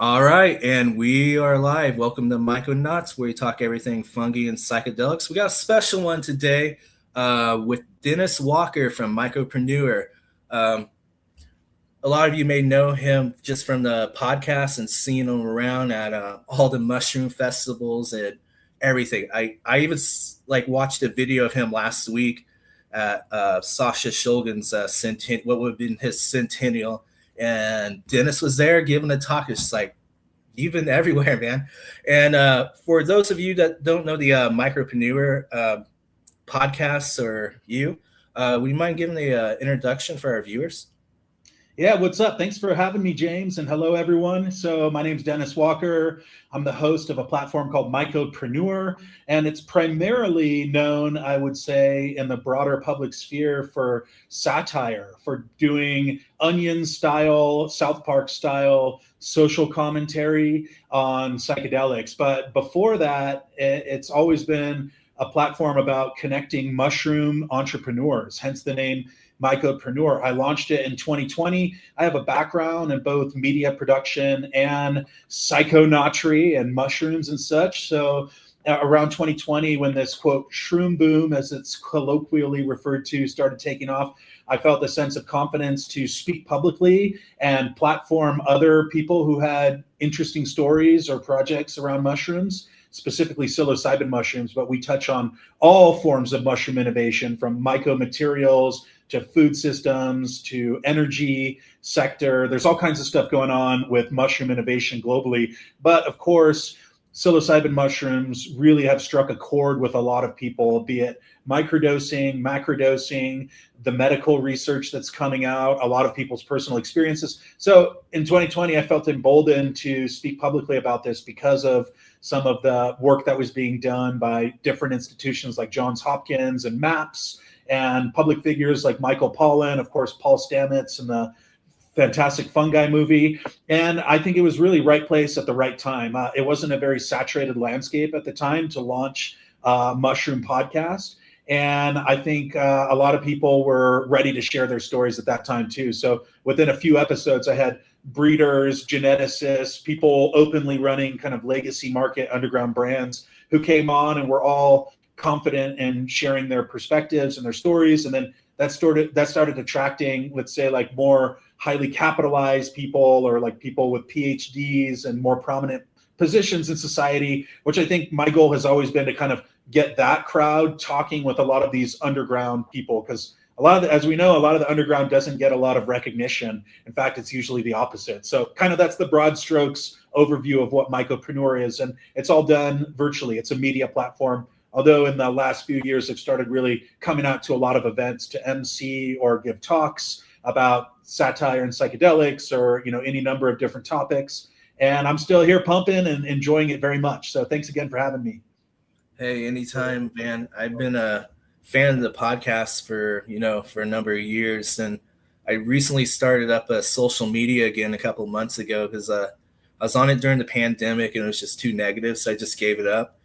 All right, and we are live. Welcome to Myconauts, where we talk everything fungi and psychedelics. We got a special one today with Dennis Walker from Mycopreneur. Um, a lot of you may know him just from the podcast and seeing him around at all the mushroom festivals and everything. I even watched a video of him last week at Sasha Shulgin's what would have been his centennial, and Dennis was there giving a talk. It's like you've been everywhere, man. And for those of you that don't know the Mycopreneur podcasts or would you mind giving the introduction for our viewers? Yeah, what's up? Thanks for having me, James, and hello, everyone. So my name's Dennis Walker. I'm the host of a platform called Mycopreneur, and it's primarily known, I would say, in the broader public sphere for satire, for doing Onion-style, South Park-style social commentary on psychedelics. But before that, it's always been a platform about connecting mushroom entrepreneurs, hence the name Mycopreneur. I launched it in 2020. I have a background in both media production and psychonautry and mushrooms and such. So around 2020, when this quote shroom boom, as it's colloquially referred to, started taking off, I felt a sense of confidence to speak publicly and platform other people who had interesting stories or projects around mushrooms, specifically psilocybin mushrooms, but we touch on all forms of mushroom innovation, from mycomaterials to food systems to energy sector. There's all kinds of stuff going on with mushroom innovation globally. But of course, psilocybin mushrooms really have struck a chord with a lot of people, be it microdosing, macrodosing, the medical research that's coming out, a lot of people's personal experiences. So in 2020, I felt emboldened to speak publicly about this because of some of the work that was being done by different institutions like Johns Hopkins and MAPS, and public figures like Michael Pollan, of course, Paul Stamets, and the fantastic fungi movie. And I think it was really right place at the right time. It wasn't a very saturated landscape at the time to launch a mushroom podcast. And I think a lot of people were ready to share their stories at that time too. So within a few episodes, I had breeders, geneticists, people openly running kind of legacy market underground brands who came on and were all confident in sharing their perspectives and their stories. And then that started attracting, let's say, like more highly capitalized people, or like people with PhDs and more prominent positions in society, which I think my goal has always been to kind of get that crowd talking with a lot of these underground people, because as we know, a lot of the underground doesn't get a lot of recognition. In fact, it's usually the opposite. So kind of that's the broad strokes overview of what Mycopreneur is. And it's all done virtually. It's a media platform. Although in the last few years, I've started really coming out to a lot of events to MC or give talks about satire and psychedelics, or any number of different topics. And I'm still here pumping and enjoying it very much. So thanks again for having me. Hey, anytime, man. I've been a fan of the podcast for a number of years, and I recently started up a social media again a couple of months ago because I was on it during the pandemic and it was just too negative, so I just gave it up.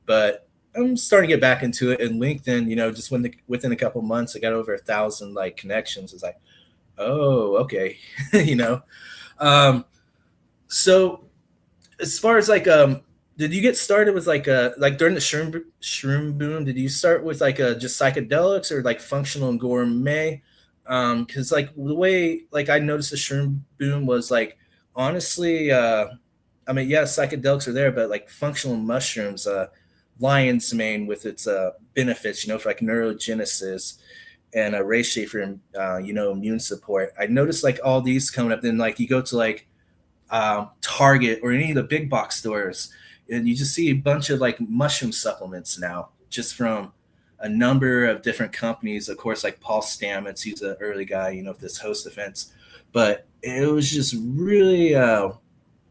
But I'm starting to get back into it. And LinkedIn, just within a couple months, I got over 1,000 connections. It's like, oh, okay, So as far as did you get started with like during the shroom boom? Did you start with just psychedelics or like functional and gourmet? Because the way I noticed the shroom boom was honestly, psychedelics are there, but like functional mushrooms, lion's mane with its benefits, for neurogenesis and a ratio for immune support. I noticed all these coming up. Then you go to Target or any of the big box stores, and you just see a bunch of mushroom supplements now, just from a number of different companies. Of course, Paul Stamets, he's an early guy, with this host events. But it was just really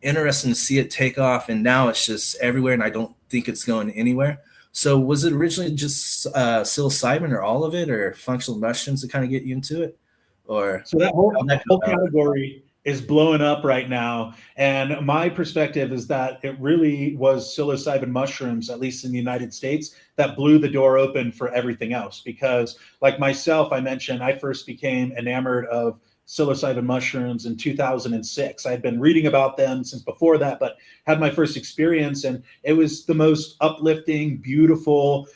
interesting to see it take off, and now it's just everywhere, and I don't think it's going anywhere. So was it originally just psilocybin or all of it, or functional mushrooms to kind of get you into it? Or so that whole category is blowing up right now. And my perspective is that it really was psilocybin mushrooms, at least in the United States, that blew the door open for everything else. Because like myself, I mentioned, I first became enamored of psilocybin mushrooms in 2006. I had been reading about them since before that, but had my first experience, and it was the most uplifting, beautiful,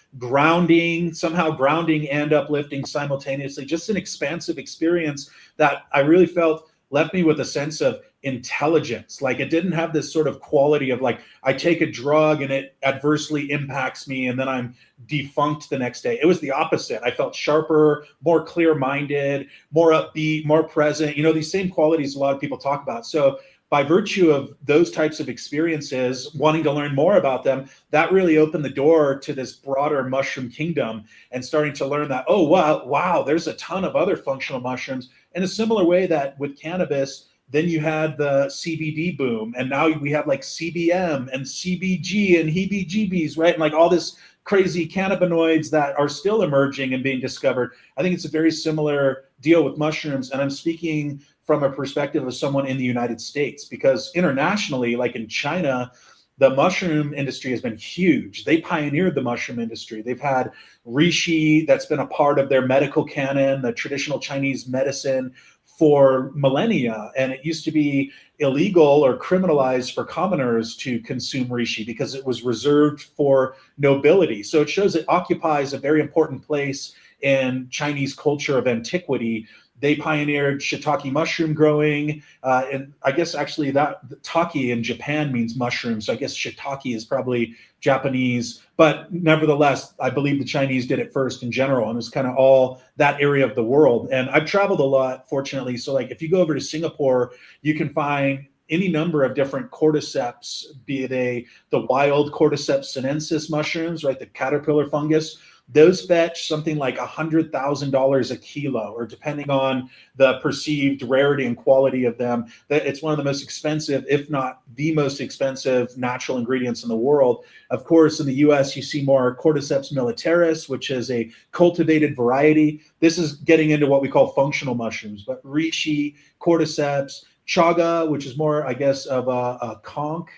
somehow grounding and uplifting simultaneously. Just an expansive experience that I really felt left me with a sense of intelligence. Like, it didn't have this sort of quality of like, I take a drug and it adversely impacts me and then I'm defunct the next day. It was the opposite. I felt sharper, more clear-minded, more upbeat, more present, these same qualities a lot of people talk about. So by virtue of those types of experiences, wanting to learn more about them, that really opened the door to this broader mushroom kingdom, and starting to learn that, oh, wow, there's a ton of other functional mushrooms. In a similar way that with cannabis, then you had the CBD boom, and now we have like CBM and CBG and heebie-jeebies, right? And like all this crazy cannabinoids that are still emerging and being discovered. I think it's a very similar deal with mushrooms. And I'm speaking from a perspective of someone in the United States, because internationally, like in China, the mushroom industry has been huge. They pioneered the mushroom industry. They've had reishi, that's been a part of their medical canon, the traditional Chinese medicine, for millennia. And it used to be illegal or criminalized for commoners to consume reishi because it was reserved for nobility. So it shows it occupies a very important place in Chinese culture of antiquity. They pioneered shiitake mushroom growing. And I guess actually that taki in Japan means mushroom. So I guess shiitake is probably Japanese. But nevertheless, I believe the Chinese did it first in general. And it's kind of all that area of the world. And I've traveled a lot, fortunately. So like if you go over to Singapore, you can find any number of different cordyceps, be it the wild Cordyceps sinensis mushrooms, right, the caterpillar fungus. Those fetch something like $100,000 a kilo, or depending on the perceived rarity and quality of them, that it's one of the most expensive, if not the most expensive, natural ingredients in the world. Of course, in the US, you see more Cordyceps militaris, which is a cultivated variety. This is getting into what we call functional mushrooms, but reishi, Cordyceps, chaga, which is more, I guess, of a conch.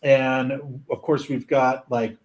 And of course, we've got like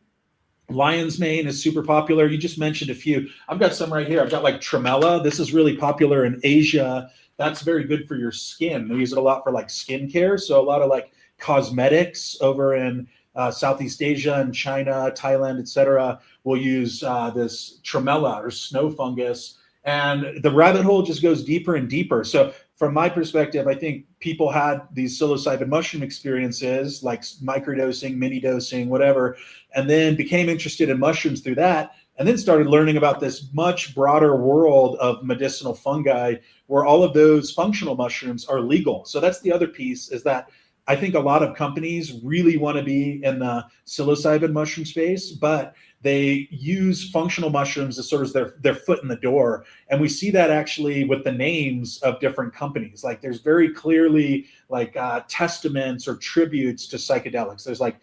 lion's mane is super popular. You just mentioned a few. I've got some right here. I've got like tremella. This is really popular in Asia. That's very good for your skin. They use it a lot for like skincare. So a lot of like cosmetics over in Southeast Asia and China, Thailand, etc., will use this tremella or snow fungus. And the rabbit hole just goes deeper and deeper. So from my perspective, I think people had these psilocybin mushroom experiences, like microdosing, mini dosing, whatever, and then became interested in mushrooms through that, and then started learning about this much broader world of medicinal fungi, where all of those functional mushrooms are legal. So that's the other piece, is that I think a lot of companies really want to be in the psilocybin mushroom space, but they use functional mushrooms as sort of their foot in the door. And we see that actually with the names of different companies. Like there's very clearly like testaments or tributes to psychedelics. There's like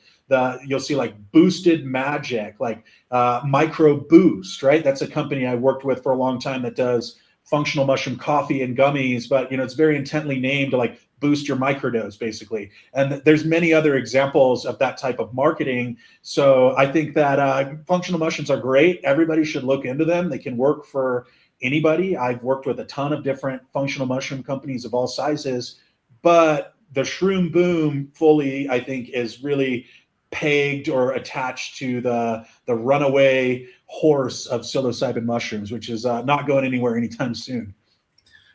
you'll see like Boosted Magic, like Micro Boost, right? That's a company I worked with for a long time that does functional mushroom coffee and gummies, but it's very intently named to like boost your microdose, basically. And there's many other examples of that type of marketing. So I think that functional mushrooms are great. Everybody should look into them. They can work for anybody. I've worked with a ton of different functional mushroom companies of all sizes, but the shroom boom fully, I think, is really pegged or attached to the runaway horse of psilocybin mushrooms, which is not going anywhere anytime soon.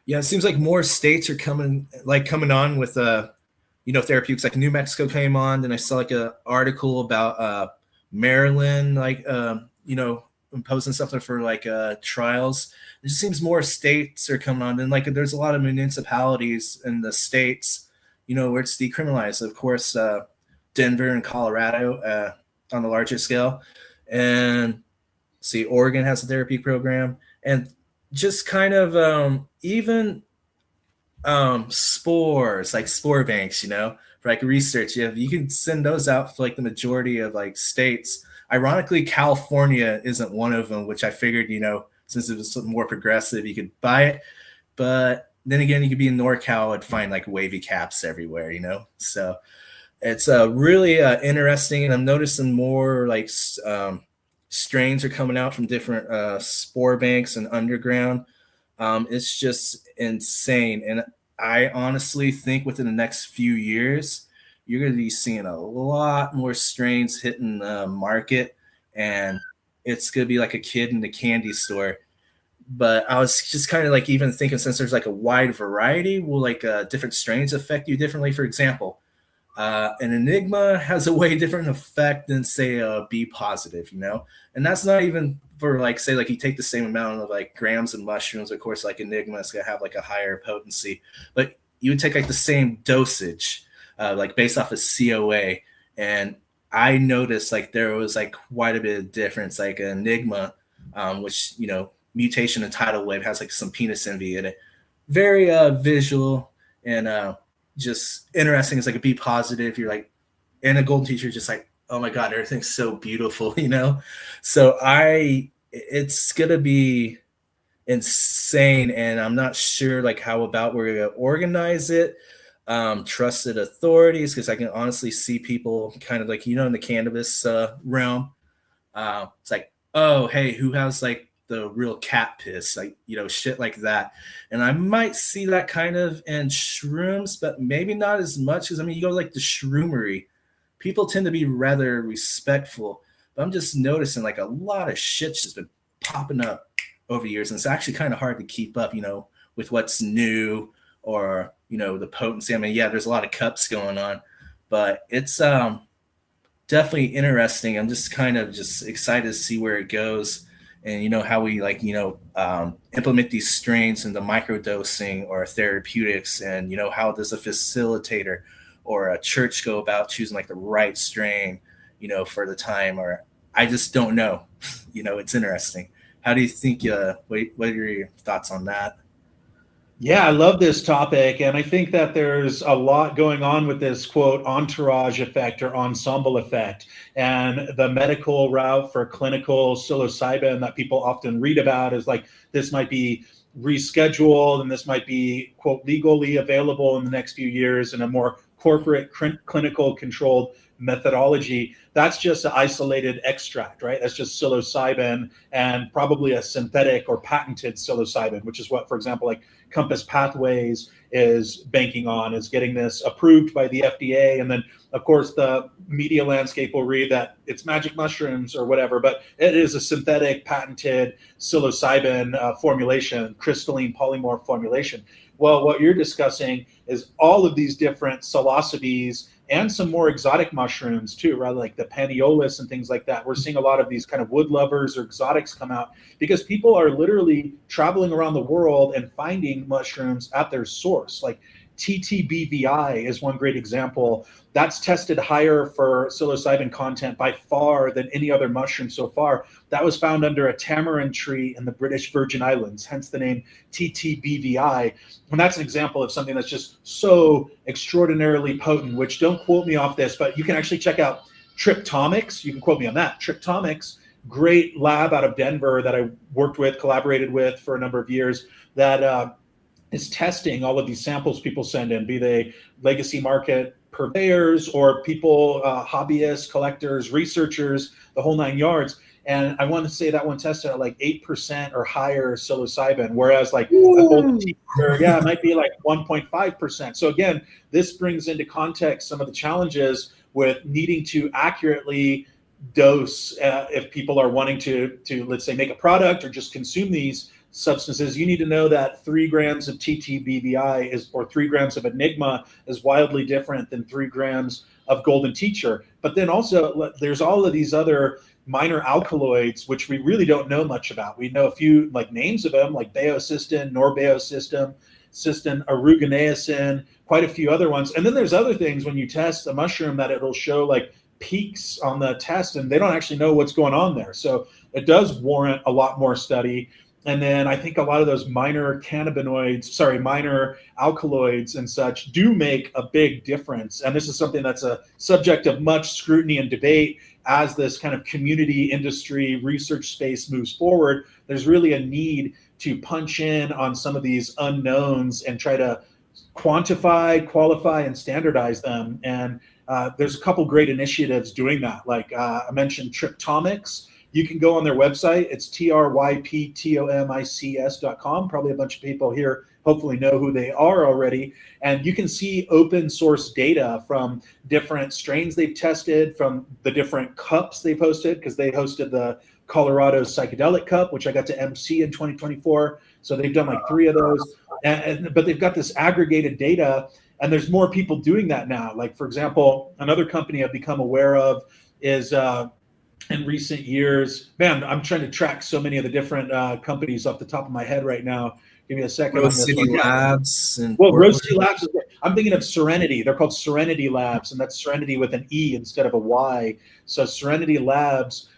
Yeah, it seems like more states are coming on with therapeutics. Like New Mexico came on, then I saw like a article about Maryland, like imposing something for like trials. It just seems more states are coming on, and like there's a lot of municipalities in the states, where it's decriminalized. Of course, Denver and Colorado on the larger scale, and see, Oregon has a therapy program, and just kind of even spores, like spore banks, for like research. You can send those out for like the majority of like states. Ironically, California isn't one of them, which I figured, since it was something more progressive, you could buy it. But then again, you could be in NorCal and find like wavy caps everywhere, So it's really interesting, and I'm noticing more like strains are coming out from different spore banks and underground. It's just insane. And I honestly think within the next few years, you're going to be seeing a lot more strains hitting the market, and it's going to be like a kid in the candy store. But I was just kind of like even thinking, since there's like a wide variety, will like different strains affect you differently? For example, an enigma has a way different effect than say a B positive, you know, and that's not even for like say like you take the same amount of like grams of mushrooms. Of course, like enigma is gonna have like a higher potency, but you would take like the same dosage, like based off of COA, and I noticed like there was like quite a bit of difference. Like an enigma, which you know mutation and tidal wave has like some penis envy in it, very visual and just interesting. It's like a B positive. You're like, and a golden teacher, just like, oh my god, everything's so beautiful, you know. So it's gonna be insane, and I'm not sure like how about we're gonna organize it. Trusted authorities, because I can honestly see people kind of like, you know, in the cannabis realm, it's like, oh, hey, who has like the real cat piss, like you know, shit like that. And I might see that kind of in shrooms, but maybe not as much. Because I mean, you go like the shroomery, people tend to be rather respectful. But I'm just noticing like a lot of shit's just been popping up over the years, and it's actually kind of hard to keep up, you know, with what's new or you know the potency. I mean, yeah, there's a lot of cups going on, but it's definitely interesting. I'm just kind of just excited to see where it goes, and you know how we like you know implement these strains into microdosing or therapeutics, and you know how does a facilitator or a church go about choosing like the right strain, you know, for the time. Or I just don't know. You know, it's interesting. How do you think? What are your thoughts on that? Yeah, I love this topic. And I think that there's a lot going on with this quote entourage effect or ensemble effect. And the medical route for clinical psilocybin that people often read about is like this might be rescheduled and this might be quote legally available in the next few years in a more corporate clinical controlled methodology. That's just an isolated extract, right? That's just psilocybin and probably a synthetic or patented psilocybin, which is what, for example, like Compass Pathways is banking on, is getting this approved by the FDA. And then, of course, the media landscape will read that it's magic mushrooms or whatever, but it is a synthetic, patented psilocybin formulation, crystalline polymorph formulation. Well, what you're discussing is all of these different psilocybes and some more exotic mushrooms too, right? Like the paniolus and things like that. We're seeing a lot of these kind of wood lovers or exotics come out because people are literally traveling around the world and finding mushrooms at their source. Like TTBVI is one great example. That's tested higher for psilocybin content by far than any other mushroom so far. That was found under a tamarind tree in the British Virgin Islands, hence the name TTBVI. And that's an example of something that's just so extraordinarily potent, which don't quote me off this, but you can actually check out Triptomics. You can quote me on that. Triptomics, great lab out of Denver that I worked with, collaborated with for a number of years, that is testing all of these samples people send in, be they legacy market purveyors or people, hobbyists, collectors, researchers, the whole nine yards. And I want to say that one tested at like 8% or higher psilocybin, whereas like a golden teacher, yeah, it might be like 1.5%. So again, this brings into context some of the challenges with needing to accurately dose if people are wanting to let's say make a product or just consume these substances. You need to know that 3 grams of TTBVI is, or 3 grams of Enigma is wildly different than 3 grams of Golden Teacher. But then also there's all of these other minor alkaloids, which we really don't know much about. We know a few like names of them, like baeocystin, norbaeocystin, cystin, arugonacein, quite a few other ones. And then there's other things when you test a mushroom that it'll show like peaks on the test and they don't actually know what's going on there. So it does warrant a lot more study. And then I think a lot of those minor minor alkaloids and such do make a big difference. And this is something that's a subject of much scrutiny and debate as this kind of community industry research space moves forward. There's really a need to punch in on some of these unknowns and try to quantify, qualify, and standardize them. And there's a couple great initiatives doing that. Like I mentioned Triptomics. you can go on their website. It's tryptomics.com. Probably a bunch of people here hopefully know who they are already. And you can see open source data from different strains they've tested, from the different cups they've hosted, because they hosted the Colorado Psychedelic Cup, which I got to MC in 2024. So they've done like 3 of those, but they've got this aggregated data, and there's more people doing that now. Like, for example, another company I've become aware of is in recent years, man, I'm trying to track so many of the different companies off the top of my head right now. Give me a second. Rose City Labs and Rose City Labs is great. I'm thinking of Serenity. They're called Serenity Labs, and that's Serenity with an E instead of a Y. So Serenity Labs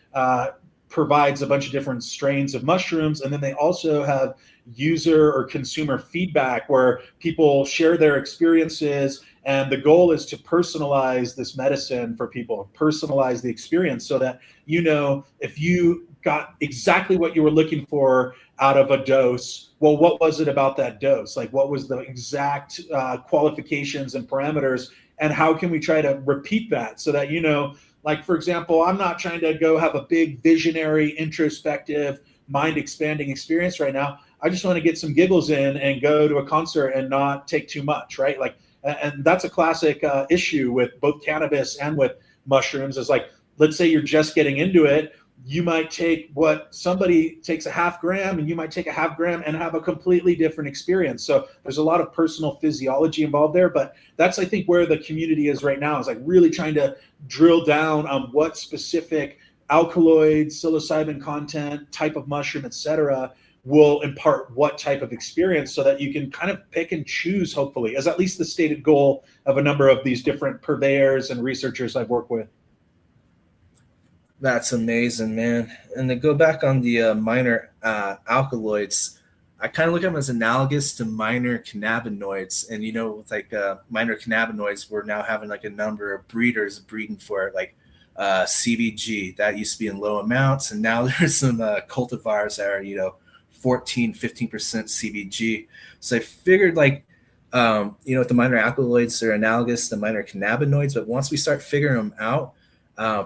provides a bunch of different strains of mushrooms, and then they also have user or consumer feedback where people share their experiences, and the goal is to personalize this medicine for people, personalize the experience, so that, you know, if you got exactly what you were looking for out of a dose, well, what was it about that dose? Like, what was the exact qualifications and parameters, and how can we try to repeat that so that, you know, like, for example, I'm not trying to go have a big visionary, introspective, mind-expanding experience right now. I just want to get some giggles in and go to a concert and not take too much, right? Like, and that's a classic issue with both cannabis and with mushrooms, is like, let's say you're just getting into it. You might take what somebody takes a half gram, and you might take a half gram and have a completely different experience. So there's a lot of personal physiology involved there, but that's, I think, where the community is right now, is like really trying to drill down on what specific alkaloids, psilocybin content, type of mushroom, etc., will impart what type of experience, so that you can kind of pick and choose, hopefully, as at least the stated goal of a number of these different purveyors and researchers I've worked with. That's amazing, man. And to go back on the minor alkaloids, I kind of look at them as analogous to minor cannabinoids. And, you know, with like minor cannabinoids, we're now having like a number of breeders breeding for it, like CBG. That used to be in low amounts. And now there's some cultivars that are, you know, 14, 15% CBG. So I figured, like, you know, with the minor alkaloids, they're analogous to minor cannabinoids. But once we start figuring them out,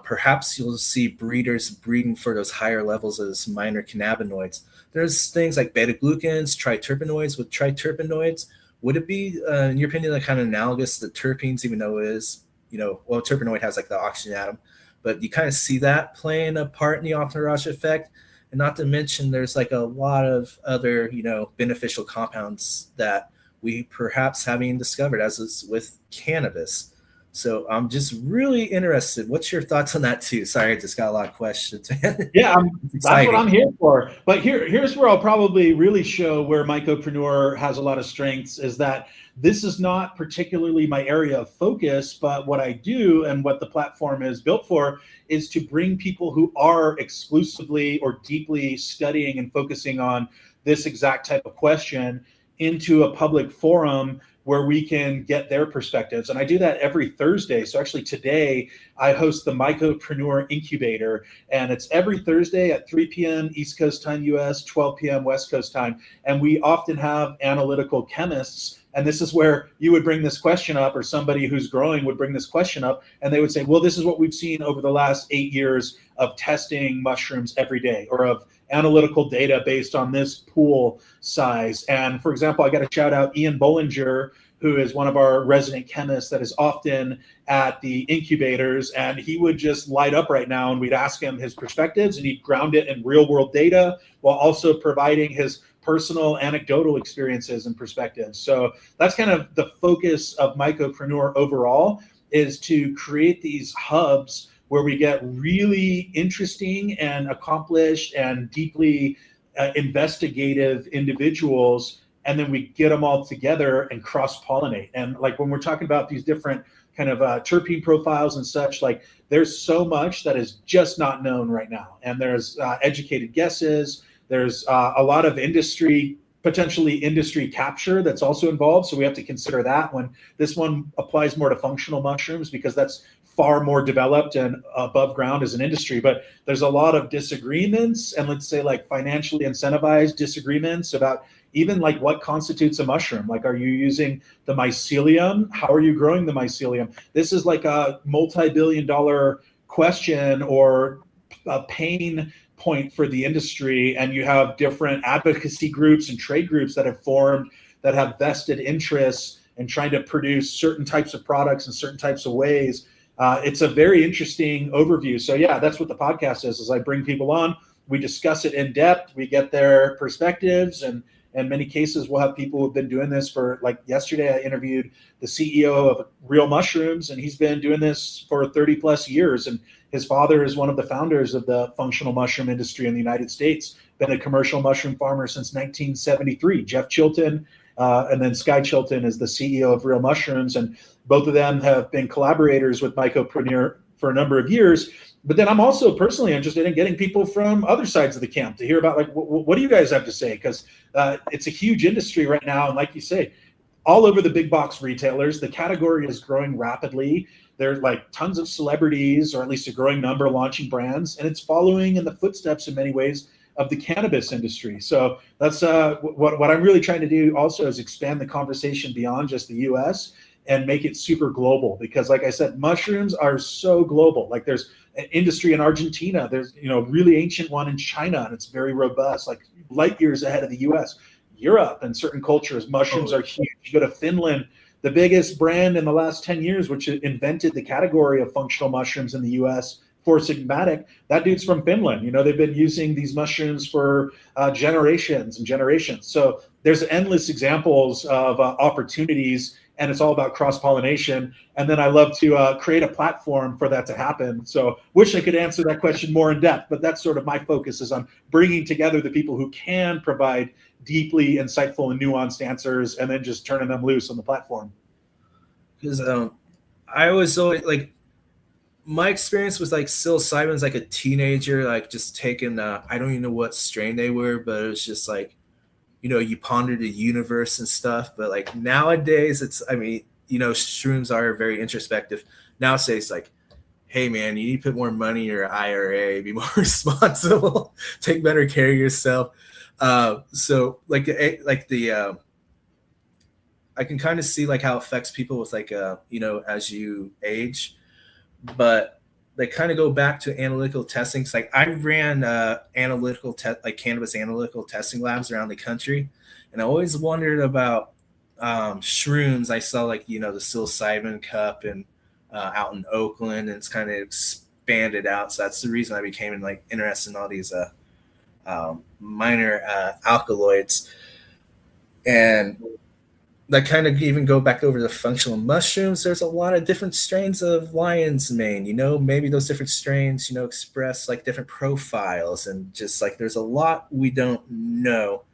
perhaps you'll see breeders breeding for those higher levels as minor cannabinoids. There's things like beta-glucans, triterpenoids. With triterpenoids, would it be, in your opinion, like kind of analogous to terpenes, even though it is, you know, well, terpenoid has like the oxygen atom, but you kind of see that playing a part in the entourage effect. And not to mention, there's like a lot of other, you know, beneficial compounds that we perhaps haven't even discovered, as is with cannabis. So I'm just really interested. What's your thoughts on that too? Sorry, I just got a lot of questions. Yeah, that's what I'm here for. But here's where I'll probably really show where Mycopreneur has a lot of strengths, is that this is not particularly my area of focus, but what I do and what the platform is built for is to bring people who are exclusively or deeply studying and focusing on this exact type of question into a public forum where we can get their perspectives. And I do that every Thursday. So actually today I host the Mycopreneur Incubator, and it's every Thursday at 3 p.m. East Coast time US, 12 p.m. West Coast time. And we often have analytical chemists. And this is where you would bring this question up, or somebody who's growing would bring this question up, and they would say, well, this is what we've seen over the last 8 years of testing mushrooms every day, or of analytical data based on this pool size. And for example, I got to shout out Ian Bollinger, who is one of our resident chemists that is often at the incubators, and he would just light up right now, and we'd ask him his perspectives, and he'd ground it in real world data while also providing his personal anecdotal experiences and perspectives. So that's kind of the focus of Mycopreneur overall, is to create these hubs where we get really interesting and accomplished and deeply investigative individuals, and then we get them all together and cross-pollinate. And like when we're talking about these different kind of terpene profiles and such, like there's so much that is just not known right now. And there's educated guesses. There's a lot of industry, potentially industry capture that's also involved. So we have to consider that when this one applies more to functional mushrooms, because that's far more developed and above ground as an industry. But there's a lot of disagreements, and let's say like financially incentivized disagreements about even like what constitutes a mushroom. Like, are you using the mycelium? How are you growing the mycelium? This is like a multi-billion-dollar question, or a pain point for the industry, and you have different advocacy groups and trade groups that have formed that have vested interests in trying to produce certain types of products in certain types of ways. It's a very interesting overview. So yeah, that's what the podcast is I bring people on, we discuss it in depth, we get their perspectives, and in many cases, we'll have people who've been doing this for, like yesterday, I interviewed the CEO of Real Mushrooms, and he's been doing this for 30 plus years. And his father is one of the founders of the functional mushroom industry in the United States, been a commercial mushroom farmer since 1973. Jeff Chilton, and then Sky Chilton is the CEO of Real Mushrooms. And both of them have been collaborators with Mycopreneur for a number of years. But then I'm also personally interested in getting people from other sides of the camp to hear about, like, what do you guys have to say? Because it's a huge industry right now. And like you say, all over the big box retailers, the category is growing rapidly. There's like tons of celebrities, or at least a growing number, launching brands. And it's following in the footsteps in many ways of the cannabis industry. So that's what I'm really trying to do also, is expand the conversation beyond just the US and make it super global. Because like I said, mushrooms are so global. Like there's an industry in Argentina, there's a really ancient one in China, and it's very robust, like light years ahead of the US. Europe and certain cultures, mushrooms are huge. You go to Finland, the biggest brand in the last 10 years, which invented the category of functional mushrooms in the US, Four Sigmatic, that dude's from Finland. They've been using these mushrooms for generations and generations. So there's endless examples of opportunities, and it's all about cross-pollination. And then I love to create a platform for that to happen. So wish I could answer that question more in depth, but that's sort of my focus, is on bringing together the people who can provide deeply insightful and nuanced answers, and then just turning them loose on the platform. Because I was always like, my experience was like psilocybin as like a teenager, like just taking I don't even know what strain they were, but it was just like, you ponder the universe and stuff. But like nowadays, shrooms are very introspective. Nowadays, like, hey man, you need to put more money in your IRA, be more responsible, take better care of yourself. So like I can kind of see like how it affects people with like as you age, but they kind of go back to analytical testing. It's like I ran cannabis analytical testing labs around the country, and I always wondered about shrooms. I saw like the psilocybin cup and out in Oakland, and it's kind of expanded out. So that's the reason I became interested in all these minor alkaloids. And that kind of even go back over the functional mushrooms. There's a lot of different strains of lion's mane, maybe those different strains, express like different profiles, and just like there's a lot we don't know.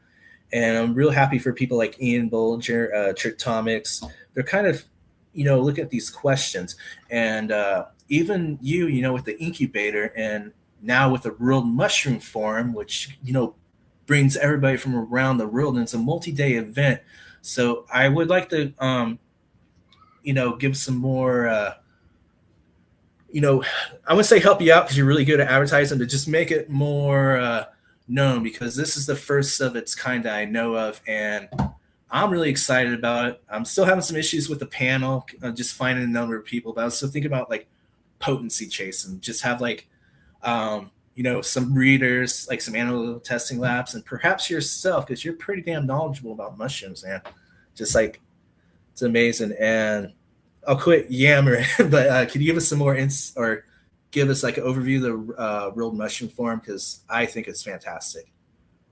And I'm real happy for people like Ian Bolger, Tritomics. They're kind of, looking at these questions. And even you, with the incubator, and now with the World Mushroom Forum, which, brings everybody from around the world, and it's a multi-day event. So I would like to, give some more, I wouldn't say help you out because you're really good at advertising, but just make it more known, because this is the first of its kind that I know of, and I'm really excited about it. I'm still having some issues with the panel, just finding a number of people, but I was still thinking about like potency chasing, just have like, some readers, like some analytical testing labs, and perhaps yourself, because you're pretty damn knowledgeable about mushrooms, man. Just like, it's amazing. And I'll quit yammering, but can you give us some more or give us like an overview of the World Mushroom Forum? Because I think it's fantastic.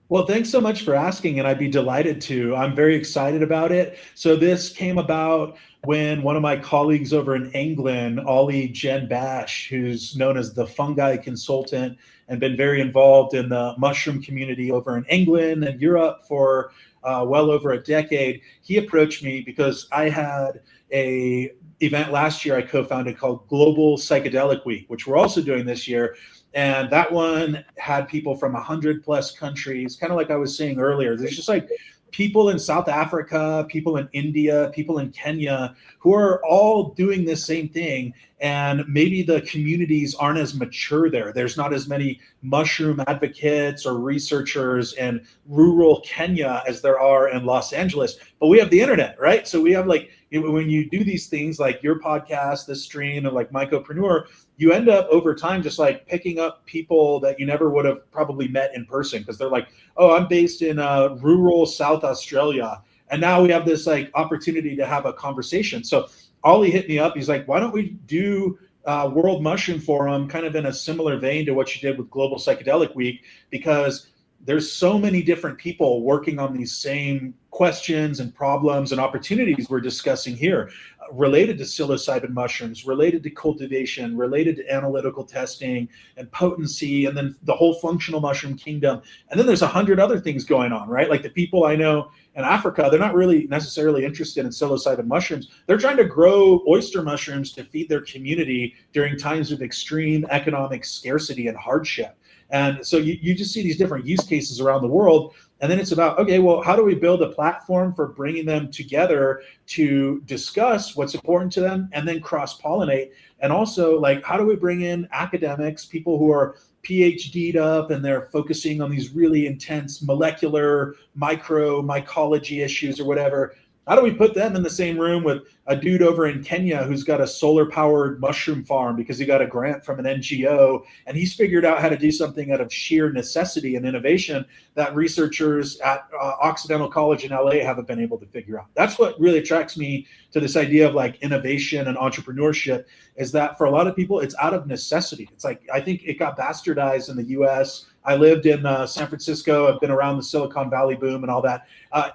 Well, thanks so much for asking, and I'd be delighted to. I'm very excited about it. So this came about when one of my colleagues over in England, Ollie Jen Bash, who's known as the fungi consultant and been very involved in the mushroom community over in England and Europe for well over a decade, he approached me because I had a event last year I co-founded called Global Psychedelic Week, which we're also doing this year. And that one had people from 100+ countries, kind of like I was saying earlier. There's just like people in South Africa, people in India, people in Kenya, who are all doing this same thing. And maybe the communities aren't as mature there. There's not as many mushroom advocates or researchers in rural Kenya as there are in Los Angeles. But we have the internet, right? So we have like, when you do these things like your podcast, this stream, and like Mycopreneur, you end up over time just like picking up people that you never would have probably met in person, because they're like, oh, I'm based in rural South Australia, and now we have this like opportunity to have a conversation. So Ollie hit me up. He's like, why don't we do World Mushroom Forum kind of in a similar vein to what you did with Global Psychedelic Week, because there's so many different people working on these same questions and problems and opportunities we're discussing here, related to psilocybin mushrooms, related to cultivation, related to analytical testing and potency, and then the whole functional mushroom kingdom. And then there's 100 other things going on, right? Like the people I know in Africa, they're not really necessarily interested in psilocybin mushrooms. They're trying to grow oyster mushrooms to feed their community during times of extreme economic scarcity and hardship. And so you just see these different use cases around the world. And then it's about, okay, well, how do we build a platform for bringing them together to discuss what's important to them and then cross-pollinate? And also, like, how do we bring in academics, people who are PhD'd up and they're focusing on these really intense molecular mycology issues or whatever? How do we put them in the same room with a dude over in Kenya who's got a solar powered mushroom farm because he got a grant from an NGO, and he's figured out how to do something out of sheer necessity and innovation that researchers at Occidental College in LA haven't been able to figure out? That's what really attracts me to this idea of like innovation and entrepreneurship, is that for a lot of people, it's out of necessity. It's like, I think it got bastardized in the US. I lived in San Francisco. I've been around the Silicon Valley boom and all that.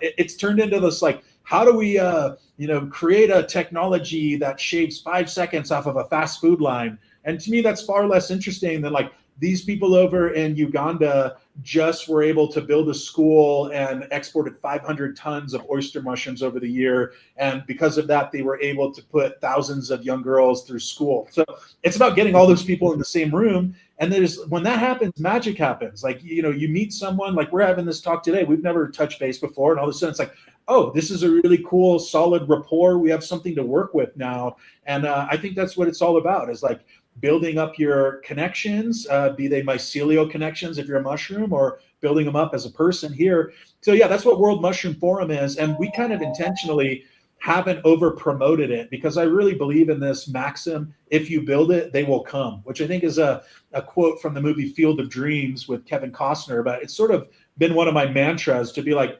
It's turned into this like, how do we, create a technology that shaves 5 seconds off of a fast food line? And to me, that's far less interesting than like these people over in Uganda just were able to build a school and exported 500 tons of oyster mushrooms over the year. And because of that, they were able to put thousands of young girls through school. So it's about getting all those people in the same room. And when that happens, magic happens. Like, you meet someone, like we're having this talk today, we've never touched base before. And all of a sudden it's like, oh, this is a really cool, solid rapport. We have something to work with now. And I think that's what it's all about, is like building up your connections, be they mycelial connections if you're a mushroom, or building them up as a person here. So yeah, that's what World Mushroom Forum is. And we kind of intentionally haven't over promoted it, because I really believe in this maxim: if you build it, they will come, which I think is a quote from the movie Field of Dreams with Kevin Costner. But it's sort of been one of my mantras to be like,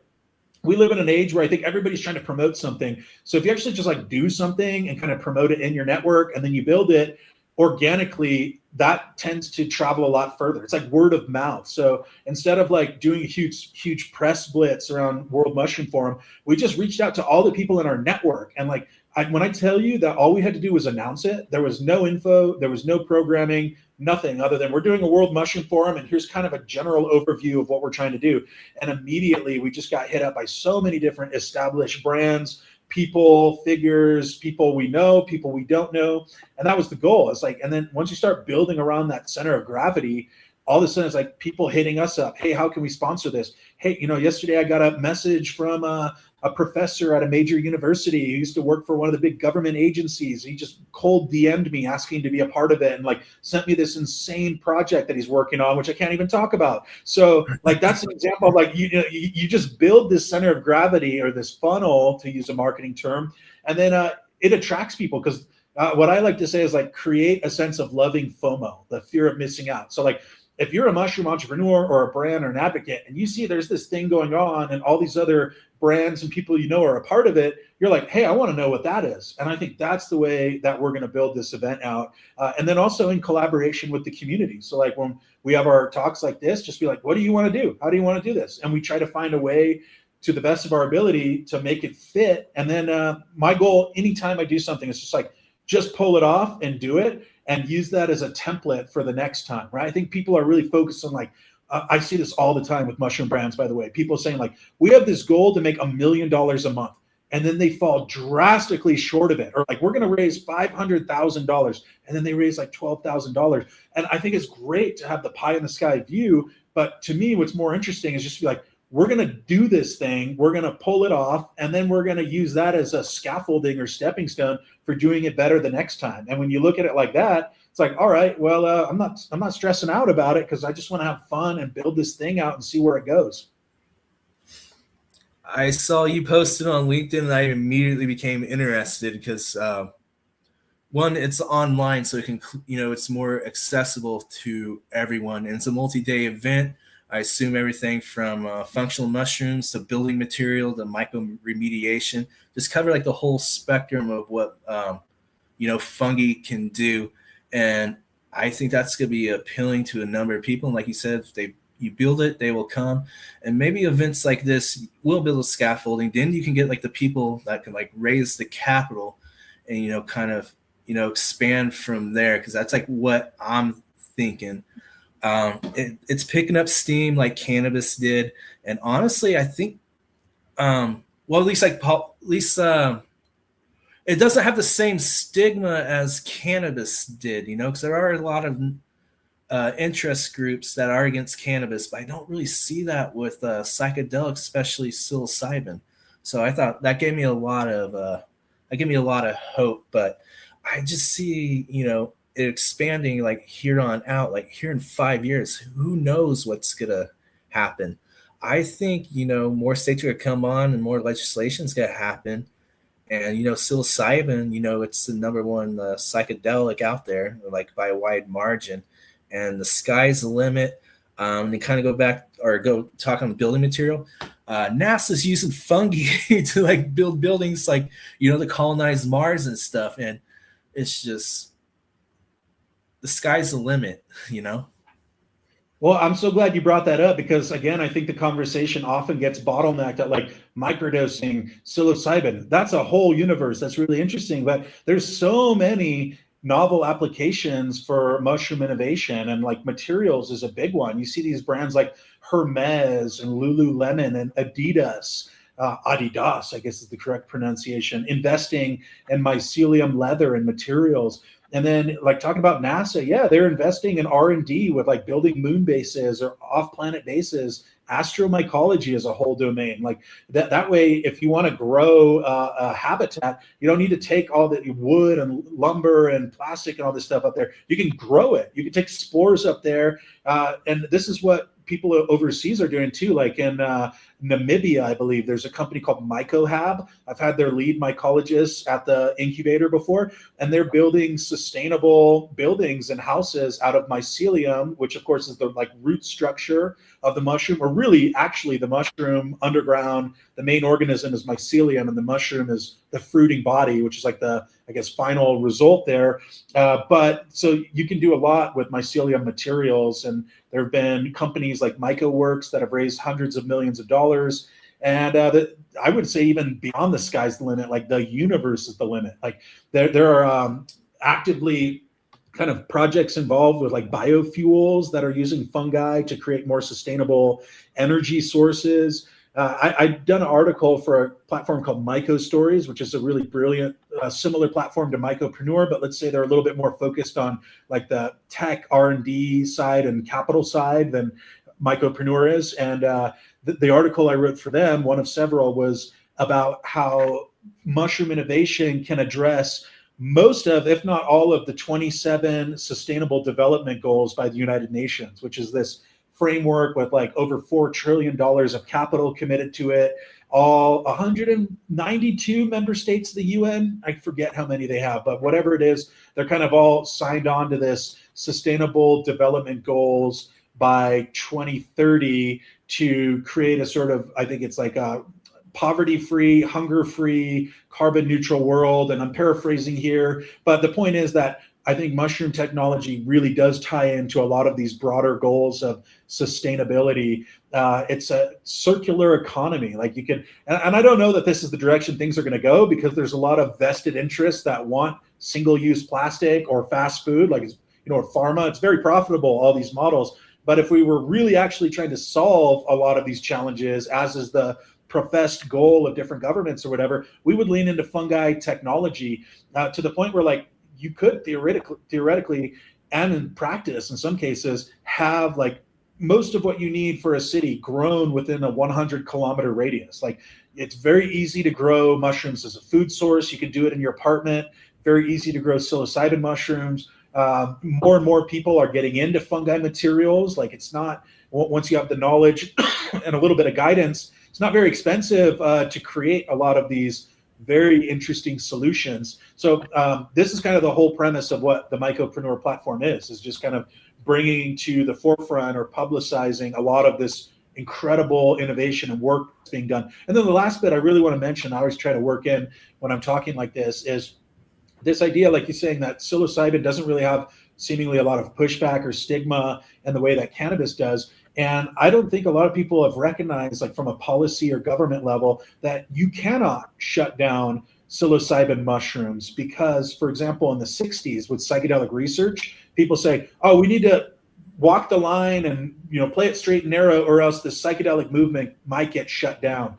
we live in an age where I think everybody's trying to promote something. So if you actually just like do something and kind of promote it in your network, and then you build it organically, that tends to travel a lot further. It's like word of mouth. So instead of like doing a huge press blitz around World Mushroom Forum, we just reached out to all the people in our network. And like, when I tell you that all we had to do was announce it, there was no info, there was no programming, nothing other than we're doing a World Mushroom Forum, and here's kind of a general overview of what we're trying to do. And immediately we just got hit up by so many different established brands, people, figures, people we know, people we don't know. And that was the goal. It's like, and then once you start building around that center of gravity, all of a sudden it's like people hitting us up. Hey, how can we sponsor this? Hey, yesterday I got a message from a professor at a major university who used to work for one of the big government agencies. He just cold DM'd me asking to be a part of it, and like sent me this insane project that he's working on, which I can't even talk about. So like, that's an example of like, you just build this center of gravity, or this funnel, to use a marketing term. And then it attracts people, because what I like to say is like, create a sense of loving FOMO, the fear of missing out. So like, if you're a mushroom entrepreneur or a brand or an advocate, and you see there's this thing going on and all these other brands and people are a part of it, you're like, hey, I want to know what that is. And I think that's the way that we're going to build this event out. And then also in collaboration with the community. So like, when we have our talks like this, just be like, what do you want to do? How do you want to do this? And we try to find a way, to the best of our ability, to make it fit. And then my goal, anytime I do something, is just like, just pull it off and do it, and use that as a template for the next time, right? I think people are really focused on like, I see this all the time with mushroom brands, by the way, people saying like, we have this goal to make $1 million a month. And then they fall drastically short of it. Or like, we're going to raise $500,000. And then they raise like $12,000. And I think it's great to have the pie in the sky view. But to me, what's more interesting is just to be like, we're going to do this thing, we're going to pull it off, and then we're going to use that as a scaffolding or stepping stone for doing it better the next time. And when you look at it like that, it's like, all right, well, I'm not stressing out about it, because I just want to have fun and build this thing out and see where it goes. I saw you posted on LinkedIn, and I immediately became interested because one, it's online, so it can, it's more accessible to everyone, and it's a multi-day event. I assume everything from functional mushrooms to building material to micro remediation, just cover like the whole spectrum of what fungi can do, and I think that's going to be appealing to a number of people. And like you said, if you build it, they will come. And maybe events like this will build a scaffolding. Then you can get like the people that can like raise the capital and kind of expand from there, because that's like what I'm thinking. It's picking up steam like cannabis did, and honestly, I think, well, at least it doesn't have the same stigma as cannabis did, because there are a lot of interest groups that are against cannabis, but I don't really see that with psychedelics, especially psilocybin. So I thought that gave me a lot of hope, but I just see it expanding like here on out, like here in 5 years. Who knows what's gonna happen? I think more states are gonna come on and more legislation's gonna happen. And psilocybin, it's the number one psychedelic out there, like by a wide margin. And the sky's the limit. And kind of go talk on the building material. NASA's using fungi to like build buildings, like to colonize Mars and stuff. And it's just the sky's the limit, Well, I'm so glad you brought that up because, again, I think the conversation often gets bottlenecked at like microdosing, psilocybin. That's a whole universe. That's really interesting. But there's so many novel applications for mushroom innovation, and like materials is a big one. You see these brands like Hermes and Lululemon and Adidas. Adidas, I guess is the correct pronunciation, investing in mycelium leather and materials. And then like talking about NASA, yeah, they're investing in R&D with like building moon bases or off-planet bases. Astromycology is a whole domain. Like that way, if you want to grow a habitat, you don't need to take all the wood and lumber and plastic and all this stuff up there. You can grow it. You can take spores up there. And this is what people overseas are doing too. Like in Namibia, I believe there's a company called Mycohab. I've had their lead mycologists at the incubator before, and they're building sustainable buildings and houses out of mycelium, which of course is the like root structure of the mushroom, or really actually the mushroom underground, the main organism is mycelium and the mushroom is the fruiting body, which is like the, I guess, final result there. But so you can do a lot with mycelium materials, and there have been companies like MycoWorks that have raised hundreds of millions of dollars. And I would say even beyond the sky's the limit, like the universe is the limit. Like there are actively kind of projects involved with like biofuels that are using fungi to create more sustainable energy sources. I've done an article for a platform called Myco Stories, which is a really brilliant, similar platform to Mycopreneur, but let's say they're a little bit more focused on like the tech R&D side and capital side than Mycopreneur is. And the article I wrote for them, one of several, was about how mushroom innovation can address most of, if not all of, the 27 Sustainable Development Goals by the United Nations, which is this framework with like over $4 trillion of capital committed to it. All 192 member states of the UN, I forget how many they have, but whatever it is, they're kind of all signed on to this Sustainable Development Goals by 2030 to create a sort of, I think it's like a poverty-free, hunger-free, carbon-neutral world. And I'm paraphrasing here, but the point is that I think mushroom technology really does tie into a lot of these broader goals of sustainability. It's a circular economy. Like you can, and I don't know that this is the direction things are going to go, because there's a lot of vested interests that want single-use plastic or fast food, like, or pharma. It's very profitable, all these models. But if we were really actually trying to solve a lot of these challenges, as is the professed goal of different governments or whatever, we would lean into fungi technology to the point where like you could theoretically and in practice in some cases have like most of what you need for a city grown within a 100-kilometer radius. Like it's very easy to grow mushrooms as a food source. You can do it in your apartment. Very easy to grow psilocybin mushrooms. More and more people are getting into fungi materials. Like it's not, once you have the knowledge and a little bit of guidance, it's not very expensive to create a lot of these very interesting solutions. So this is kind of the whole premise of what the Mycopreneur platform is just kind of bringing to the forefront or publicizing a lot of this incredible innovation and work that's being done. And then the last bit I really want to mention, I always try to work in when I'm talking like this, is this idea, like you're saying, that psilocybin doesn't really have seemingly a lot of pushback or stigma in the way that cannabis does. And I don't think a lot of people have recognized, like from a policy or government level, that you cannot shut down psilocybin mushrooms because, for example, in the 60s with psychedelic research, people say, oh, we need to walk the line and play it straight and narrow, or else the psychedelic movement might get shut down.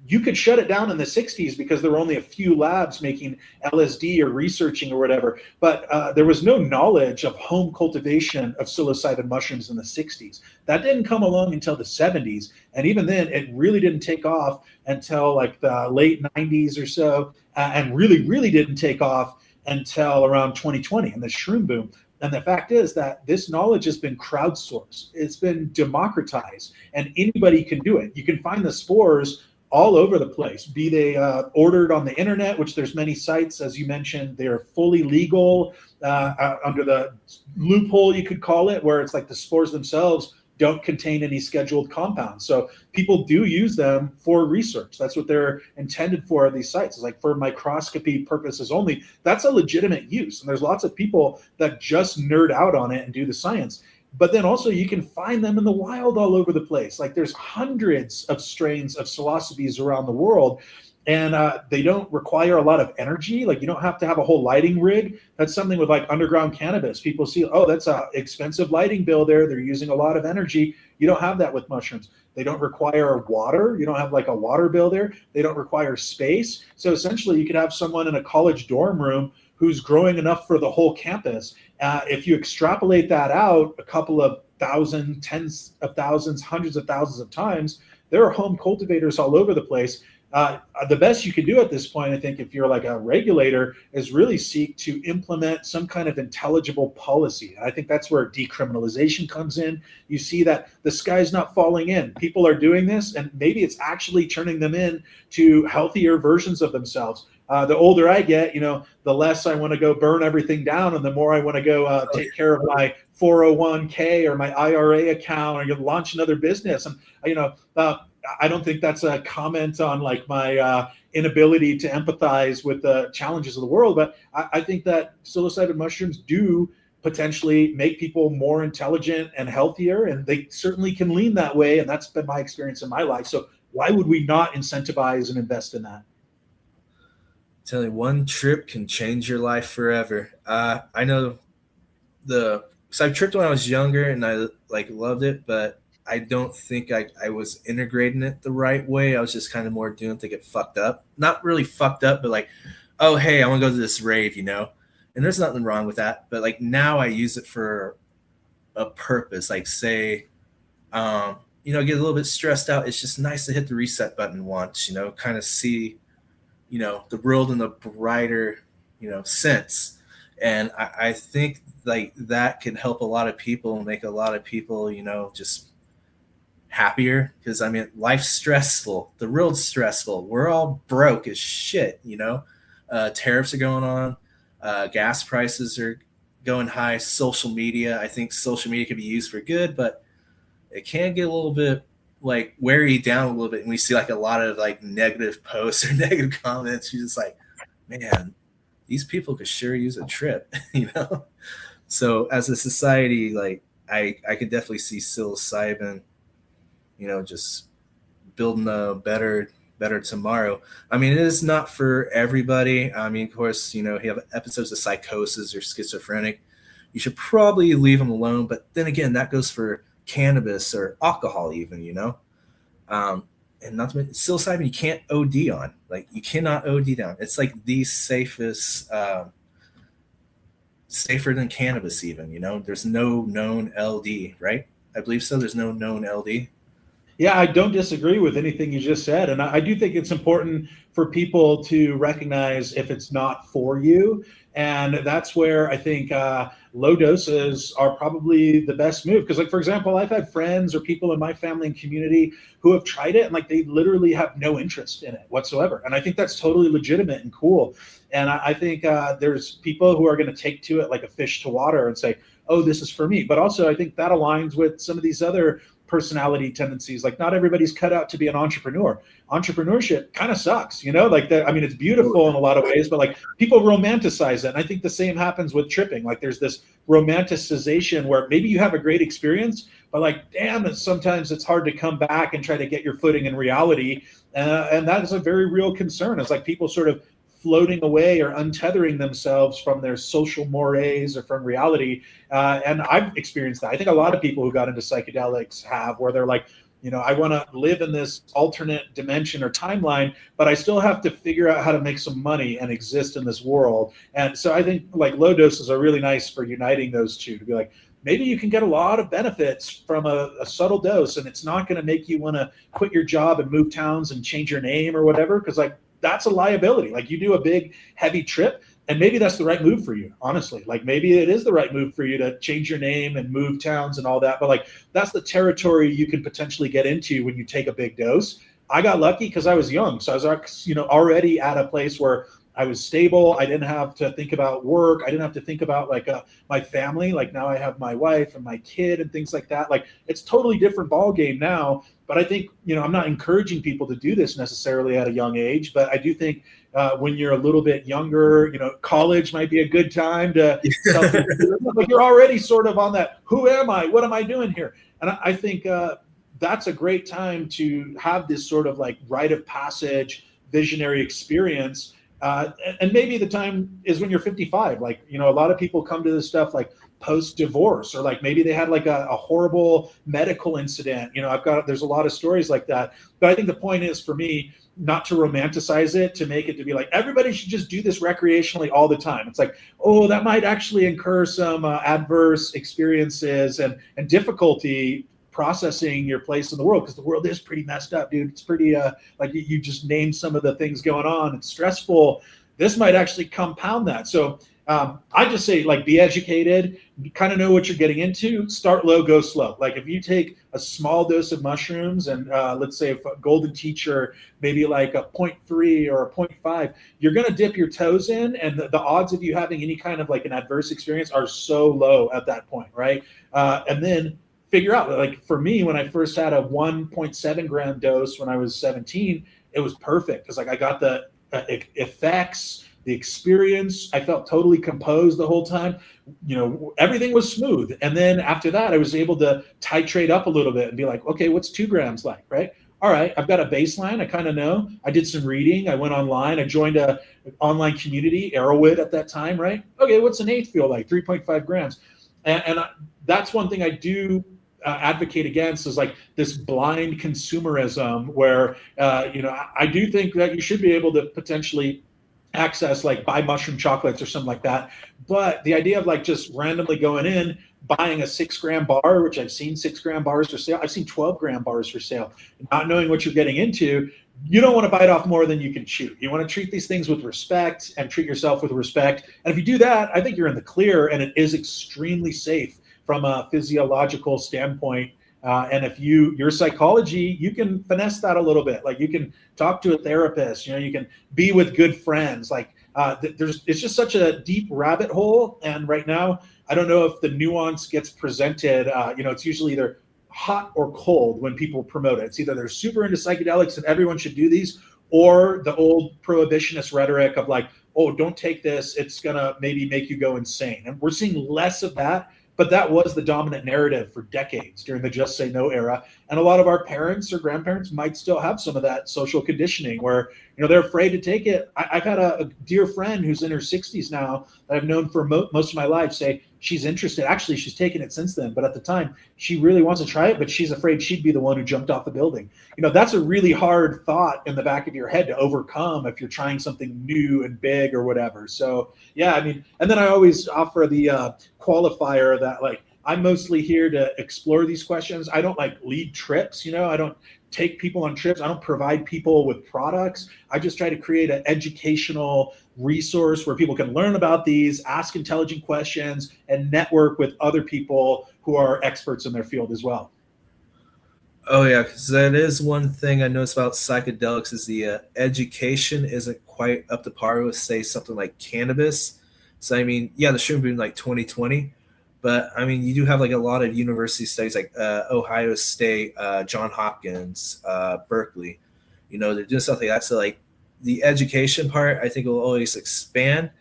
You could shut it down in the 60s because there were only a few labs making LSD or researching or whatever, but there was no knowledge of home cultivation of psilocybin mushrooms in the 60s. That didn't come along until the 70s, and even then it really didn't take off until like the late 90s or so, and really didn't take off until around 2020 and the shroom boom. And the fact is that this knowledge has been crowdsourced, it's been democratized, and anybody can do it. You can find the spores all over the place, be they ordered on the internet, which there's many sites, as you mentioned, they're fully legal under the loophole, you could call it, where it's like the spores themselves don't contain any scheduled compounds. So people do use them for research. That's what they're intended for at these sites. It's like for microscopy purposes only. That's a legitimate use. And there's lots of people that just nerd out on it and do the science. But then also you can find them in the wild all over the place. Like there's hundreds of strains of psilocybes around the world, and they don't require a lot of energy. Like you don't have to have a whole lighting rig. That's something with like underground cannabis. People see, oh, that's a expensive lighting bill there. They're using a lot of energy. You don't have that with mushrooms. They don't require water. You don't have like a water bill there. They don't require space. So essentially you could have someone in a college dorm room who's growing enough for the whole campus. If you extrapolate that out a couple of thousand, tens of thousands, hundreds of thousands of times, there are home cultivators all over the place. The best you can do at this point, I think, if you're like a regulator, is really seek to implement some kind of intelligible policy. I think that's where decriminalization comes in. You see that the sky's not falling in. People are doing this, and maybe it's actually turning them in to healthier versions of themselves. The older I get, the less I want to go burn everything down, and the more I want to go take care of my 401k or my IRA account, or launch another business. And I don't think that's a comment on like my inability to empathize with the challenges of the world, but I think that psilocybin mushrooms do potentially make people more intelligent and healthier, and they certainly can lean that way, and that's been my experience in my life. So why would we not incentivize and invest in that? Tell you, one trip can change your life forever. I know so I tripped when I was younger and I like loved it, but I don't think I was integrating it the right way. I was just kind of more doing it to get fucked up. Not really fucked up, but like, oh, hey, I want to go to this rave, And there's nothing wrong with that. But like now I use it for a purpose. Like say, get a little bit stressed out. It's just nice to hit the reset button once, kind of see, the world in a brighter, sense. And I think like that can help a lot of people, make a lot of people, just happier, because I mean life's stressful, the world's stressful, we're all broke as shit. Tariffs are going on, gas prices are going high, social media, I think social media can be used for good, but it can get a little bit like wear you down a little bit, and we see like a lot of like negative posts or negative comments. You're just like, man, these people could sure use a trip. So as a society, like I could definitely see psilocybin just building a better tomorrow. I mean, it is not for everybody. I mean, of course, you have episodes of psychosis or schizophrenic. You should probably leave them alone. But then again, that goes for cannabis or alcohol even, and not to mention psilocybin, you can't OD on. Like you cannot OD down. It's like the safest, safer than cannabis even, There's no known LD, right? I believe so. There's no known LD. Yeah, I don't disagree with anything you just said. And I do think it's important for people to recognize if it's not for you. And that's where I think low doses are probably the best move. Because, like, for example, I've had friends or people in my family and community who have tried it and, like, they literally have no interest in it whatsoever. And I think that's totally legitimate and cool. And I think there's people who are going to take to it like a fish to water and say, oh, this is for me. But also, I think that aligns with some of these other personality tendencies. Like, not everybody's cut out to be an entrepreneur. Entrepreneurship kind of sucks, you know, like that. I mean, it's beautiful in a lot of ways, but like people romanticize it. And I think the same happens with tripping. Like, there's this romanticization where maybe you have a great experience, but like, damn, sometimes it's hard to come back and try to get your footing in reality. And that is a very real concern. It's like people sort of floating away or untethering themselves from their social mores or from reality. And I've experienced that. I think a lot of people who got into psychedelics have, where they're like, you know, I want to live in this alternate dimension or timeline, but I still have to figure out how to make some money and exist in this world. And so I think like low doses are really nice for uniting those two, to be like, maybe you can get a lot of benefits from a subtle dose, and it's not going to make you want to quit your job and move towns and change your name or whatever, because like that's a liability. Like, you do a big heavy trip, and maybe that's the right move for you, honestly. Like, maybe it is the right move for you to change your name and move towns and all that. But like, that's the territory you can potentially get into when you take a big dose. I got lucky because I was young. So I was, you know, already at a place where I was stable. I didn't have to think about work. I didn't have to think about like my family. Like, now I have my wife and my kid and things like that. Like, it's totally different ball game now. But I think, you know, I'm not encouraging people to do this necessarily at a young age, but I do think when you're a little bit younger, you know, college might be a good time to like, you're already sort of on that, who am I? What am I doing here? And I think that's a great time to have this sort of like rite of passage, visionary experience. And maybe the time is when you're 55. Like, you know, a lot of people come to this stuff like post-divorce, or like maybe they had like a horrible medical incident. You know, there's a lot of stories like that. But I think the point is, for me, not to romanticize it, to make it to be like everybody should just do this recreationally all the time. It's like, oh, that might actually incur some adverse experiences and difficulty processing your place in the world, because the world is pretty messed up, dude. It's pretty like you just named some of the things going on. It's stressful. This might actually compound that. So I just say, like, be educated, kind of know what you're getting into, start low, go slow. Like, if you take a small dose of mushrooms and let's say if a golden teacher, maybe like a 0.3 or a 0.5, you're going to dip your toes in, and the odds of you having any kind of like an adverse experience are so low at that point, right? And then figure out, like, for me, when I first had a 1.7 gram dose when I was 17, it was perfect, because like I got the effects, the experience. I felt totally composed the whole time. You know, everything was smooth. And then after that, I was able to titrate up a little bit and be like, okay, what's 2 grams like, right? All right, I've got a baseline. I kind of know. I did some reading. I went online. I joined an online community, Arrowwood at that time, right? Okay, what's an eighth feel like? 3.5 grams. And that's one thing I do advocate against, is like this blind consumerism where, you know, I do think that you should be able to potentially access, like, buy mushroom chocolates or something like that. But the idea of like just randomly going in, buying a 6 gram bar, which I've seen 6 gram bars for sale. I've seen 12 gram bars for sale, not knowing what you're getting into. You don't want to bite off more than you can chew. You want to treat these things with respect and treat yourself with respect. And if you do that, I think you're in the clear, and it is extremely safe from a physiological standpoint. And if your psychology, you can finesse that a little bit. Like, you can talk to a therapist, you know, you can be with good friends. Like, it's just such a deep rabbit hole. And right now, I don't know if the nuance gets presented. You know, it's usually either hot or cold when people promote it. It's either they're super into psychedelics and everyone should do these, or the old prohibitionist rhetoric of like, oh, don't take this, it's gonna maybe make you go insane. And we're seeing less of that. But that was the dominant narrative for decades during the Just Say No era. And a lot of our parents or grandparents might still have some of that social conditioning where, you know, they're afraid to take it. I've had a dear friend who's in her 60s now that I've known for most of my life say she's interested. Actually, she's taken it since then. But at the time, she really wants to try it, but she's afraid she'd be the one who jumped off the building. You know, that's a really hard thought in the back of your head to overcome if you're trying something new and big or whatever. So, yeah, I mean, and then I always offer the qualifier that, like, I'm mostly here to explore these questions. I don't like lead trips, I don't take people on trips. I don't provide people with products. I just try to create an educational resource where people can learn about these, ask intelligent questions, and network with other people who are experts in their field as well. Oh yeah, because that is one thing I noticed about psychedelics is the education isn't quite up to par with, say, something like cannabis. So I mean, yeah, the shroom boom like 2020, but I mean, you do have like a lot of university studies like Ohio State, John Hopkins, Berkeley. They're doing stuff like that. So like the education part, I think will always expand,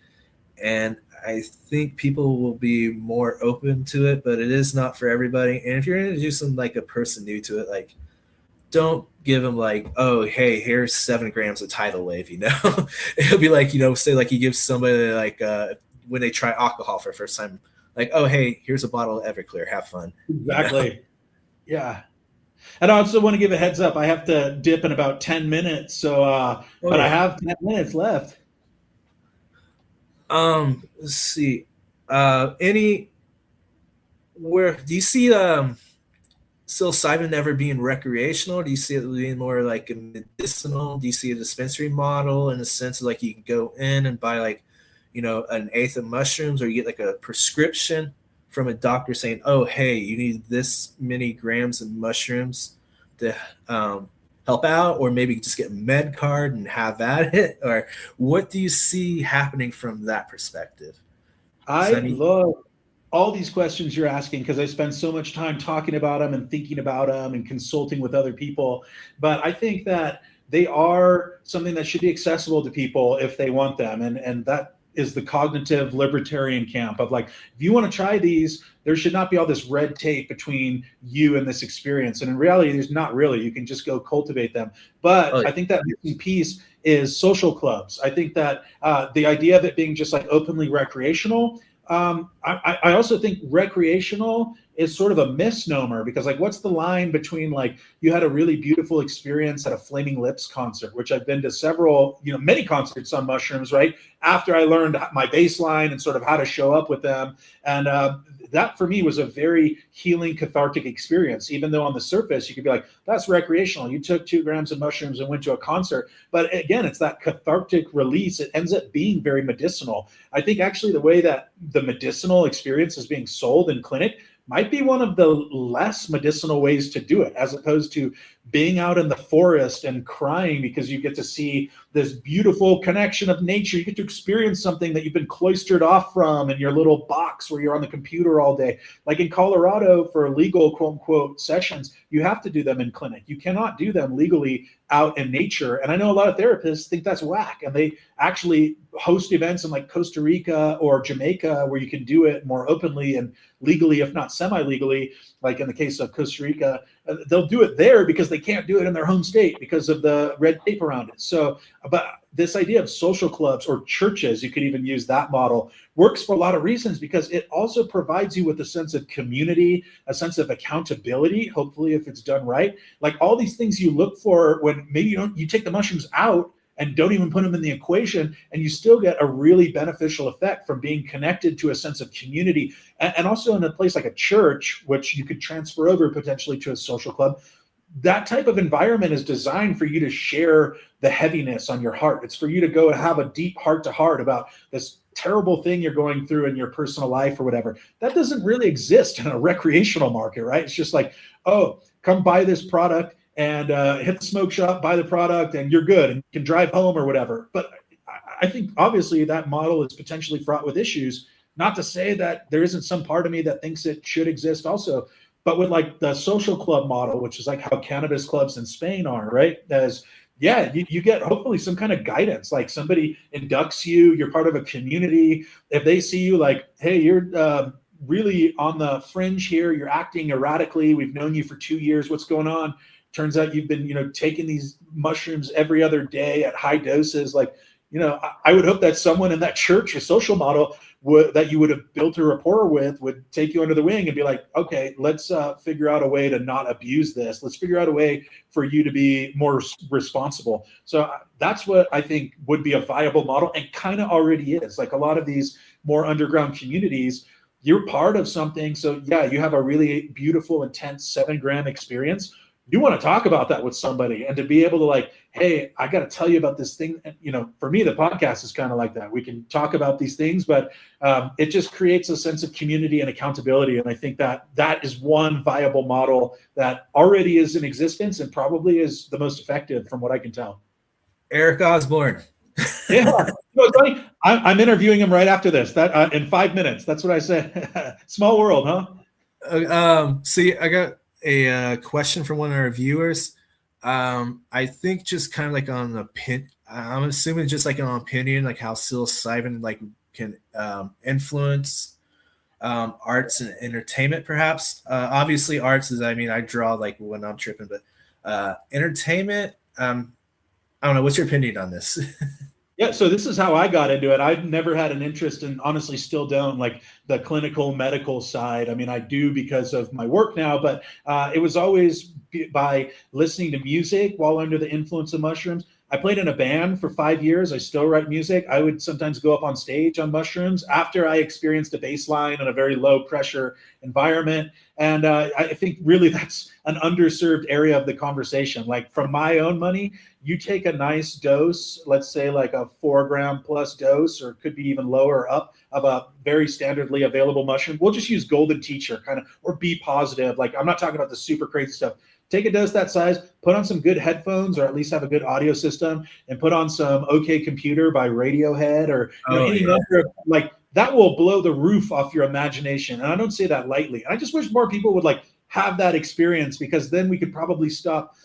and I think people will be more open to it, but it is not for everybody. And if you're introducing like a person new to it, like don't give them like, oh, hey, here's 7 grams of tidal wave. It'll be like, say like you give somebody like when they try alcohol for the first time, like, oh, hey, here's a bottle of Everclear, have fun. Exactly. Yeah. And I also want to give a heads up. I have to dip in about 10 minutes. So, but I have 10 minutes left. Let's see. Where do you see psilocybin ever being recreational? Do you see it being more like a medicinal? Do you see a dispensary model in the sense of like you can go in and buy like, an eighth of mushrooms, or you get like a prescription from a doctor saying, oh, hey, you need this many grams of mushrooms to help out, or maybe just get a med card and have at it? Or what do you see happening from that perspective? I love all these questions you're asking because I spend so much time talking about them and thinking about them and consulting with other people. But I think that they are something that should be accessible to people if they want them. And that is the cognitive libertarian camp of like, if you want to try these, there should not be all this red tape between you and this experience. And in reality, there's not really. You can just go cultivate them. But I think that missing piece is social clubs. I think that the idea of it being just like openly recreational, I also think recreational is sort of a misnomer, because like, what's the line between like you had a really beautiful experience at a Flaming Lips concert, which I've been to several, many concerts on mushrooms, right? After I learned my baseline and sort of how to show up with them. And that for me was a very healing, cathartic experience, even though on the surface you could be like, that's recreational. You took 2 grams of mushrooms and went to a concert. But again, it's that cathartic release. It ends up being very medicinal. I think actually the way that the medicinal experience is being sold in clinic might be one of the less medicinal ways to do it, as opposed to being out in the forest and crying because you get to see this beautiful connection of nature. You get to experience something that you've been cloistered off from in your little box where you're on the computer all day. Like in Colorado, for legal quote unquote sessions, you have to do them in clinic. You cannot do them legally out in nature. And I know a lot of therapists think that's whack, and they actually host events in like Costa Rica or Jamaica where you can do it more openly and legally, if not semi-legally. Like in the case of Costa Rica, they'll do it there because they can't do it in their home state because of the red tape around it. So, but this idea of social clubs or churches, you could even use that model, works for a lot of reasons, because it also provides you with a sense of community, a sense of accountability, hopefully, if it's done right. Like all these things you look for when maybe you take the mushrooms out and don't even put them in the equation, and you still get a really beneficial effect from being connected to a sense of community. And also in a place like a church, which you could transfer over potentially to a social club, that type of environment is designed for you to share the heaviness on your heart. It's for you to go and have a deep heart-to-heart about this terrible thing you're going through in your personal life or whatever. That doesn't really exist in a recreational market, right? It's just like, oh, come buy this product and hit the smoke shop, buy the product, and you're good, and you can drive home or whatever. But I think obviously that model is potentially fraught with issues. Not to say that there isn't some part of me that thinks it should exist also, but with like the social club model, which is like how cannabis clubs in Spain are, right? You get hopefully some kind of guidance, like somebody inducts you, you're part of a community. If they see you like, hey, you're really on the fringe here, you're acting erratically, we've known you for 2 years, what's going on? Turns out you've been, taking these mushrooms every other day at high doses. Like, I would hope that someone in that church or social model that you would have built a rapport with would take you under the wing and be like, okay, let's figure out a way to not abuse this. Let's figure out a way for you to be more responsible. So that's what I think would be a viable model, and kind of already is. Like a lot of these more underground communities, you're part of something. So yeah, you have a really beautiful, intense 7 gram experience. You want to talk about that with somebody, and to be able to like, hey, I got to tell you about this thing. And, for me, the podcast is kind of like that. We can talk about these things, but it just creates a sense of community and accountability. And I think that that is one viable model that already is in existence and probably is the most effective from what I can tell. Eric Osborne. Yeah, it's funny. I'm interviewing him right after this. That in 5 minutes. That's what I said. Small world, huh? See, I got a question from one of our viewers. I think just kind of like on the pin. I'm assuming just like an opinion, like how psilocybin like can influence arts and entertainment, perhaps. Obviously, arts is. I mean, I draw like when I'm tripping, but entertainment. I don't know. What's your opinion on this? Yeah, so this is how I got into it. I've never had an interest, and honestly still don't, like the clinical medical side. I mean, I do because of my work now, but it was always by listening to music while under the influence of mushrooms. I played in a band for 5 years. I still write music. I would sometimes go up on stage on mushrooms after I experienced a bass line in a very low pressure environment. And I think really that's an underserved area of the conversation. Like from my own money, you take a nice dose, let's say like a 4 gram plus dose, or could be even lower up, of a very standardly available mushroom. We'll just use golden teacher kind of, or be positive. Like I'm not talking about the super crazy stuff. Take a dose that size, put on some good headphones, or at least have a good audio system, and put on some OK Computer by Radiohead, or any number of like that will blow the roof off your imagination. And I don't say that lightly. I just wish more people would like have that experience, because then we could probably stop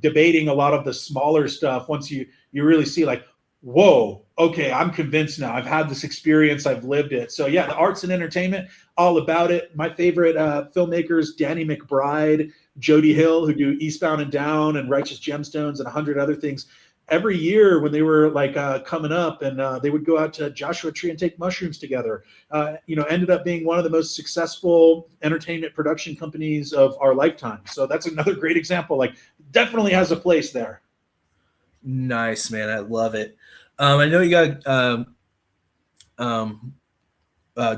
debating a lot of the smaller stuff once you really see like, whoa, okay, I'm convinced now. I've had this experience. I've lived it. So yeah, the arts and entertainment, all about it. My favorite filmmakers, Danny McBride, Jody Hill, who do Eastbound and Down and Righteous Gemstones and 100 other things. Every year when they were like coming up, and they would go out to Joshua Tree and take mushrooms together, ended up being one of the most successful entertainment production companies of our lifetime. So that's another great example. Like definitely has a place there. Nice, man. I love it. I know you got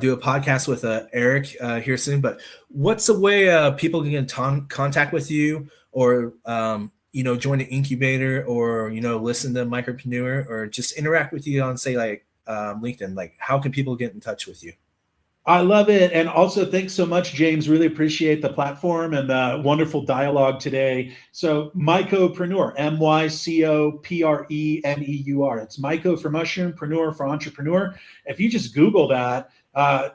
do a podcast with Eric here soon, but what's a way people can get in contact with you, or join the incubator, or listen to Mycopreneur, or just interact with you on, say, like LinkedIn? Like, how can people get in touch with you? I love it. And also, thanks so much, James. Really appreciate the platform and the wonderful dialogue today. So, Mycopreneur, Mycopreneur. It's Myco for mushroom, preneur for entrepreneur. If you just Google that,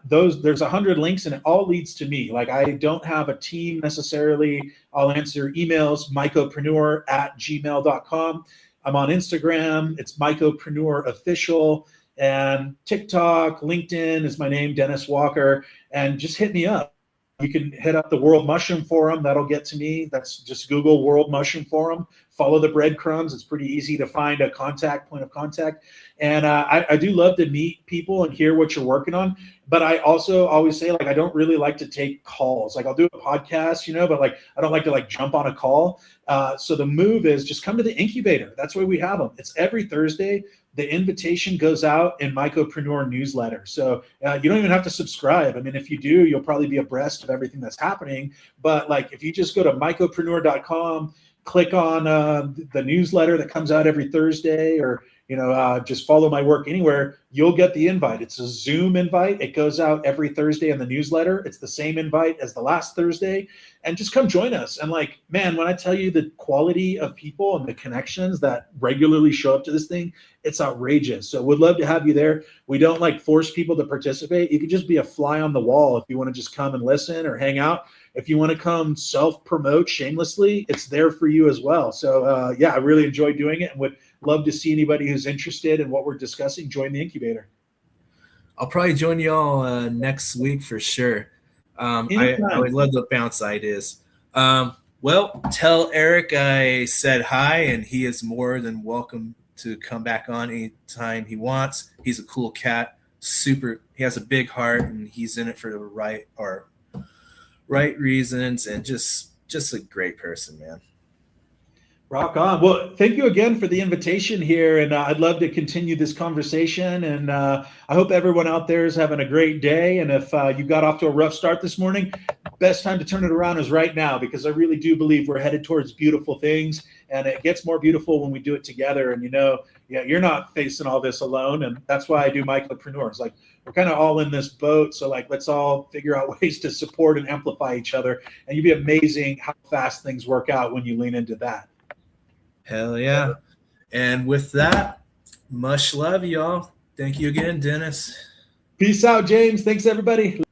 there's 100 links, and it all leads to me. Like, I don't have a team necessarily. I'll answer emails, mycopreneur@gmail.com. I'm on Instagram. It's Mycopreneur Official. And TikTok, LinkedIn is my name, Dennis Walker, and just hit me up. You can hit up the World Mushroom Forum. That'll get to me. That's just Google World Mushroom Forum. Follow the breadcrumbs. It's pretty easy to find a point of contact. And I do love to meet people and hear what you're working on. But I also always say, like, I don't really like to take calls. Like, I'll do a podcast, but like, I don't like to like jump on a call. So the move is just come to the incubator. That's where we have them. It's every Thursday. The invitation goes out in Mycopreneur newsletter. So you don't even have to subscribe. I mean, if you do, you'll probably be abreast of everything that's happening. But like, if you just go to mycopreneur.com, click on the newsletter that comes out every Thursday, or just follow my work anywhere, you'll get the invite. It's a Zoom invite. It goes out every Thursday in the newsletter. It's the same invite as the last Thursday. And just come join us. And like, man, when I tell you the quality of people and the connections that regularly show up to this thing, it's outrageous. So we'd love to have you there. We don't like force people to participate. You could just be a fly on the wall if you want to just come and listen or hang out. If you want to come self-promote shamelessly, it's there for you as well. So yeah, I really enjoy doing it, and would love to see anybody who's interested in what we're discussing join the incubator. I'll probably join you all next week for sure. I would love to bounce ideas. Well, tell Eric I said hi, and he is more than welcome to come back on anytime he wants. He's a cool cat. He has a big heart, and he's in it for the right reasons, and just a great person, man. Rock on. Well, thank you again for the invitation here. And I'd love to continue this conversation. And I hope everyone out there is having a great day. And if you got off to a rough start this morning, best time to turn it around is right now, because I really do believe we're headed towards beautiful things. And it gets more beautiful when we do it together. And, yeah, you're not facing all this alone. And that's why I do Mycopreneurs. Like, we're kind of all in this boat. So like, let's all figure out ways to support and amplify each other. And you'd be amazing how fast things work out when you lean into that. Hell yeah. And with that, much love, y'all. Thank you again, Dennis. Peace out, James. Thanks, everybody.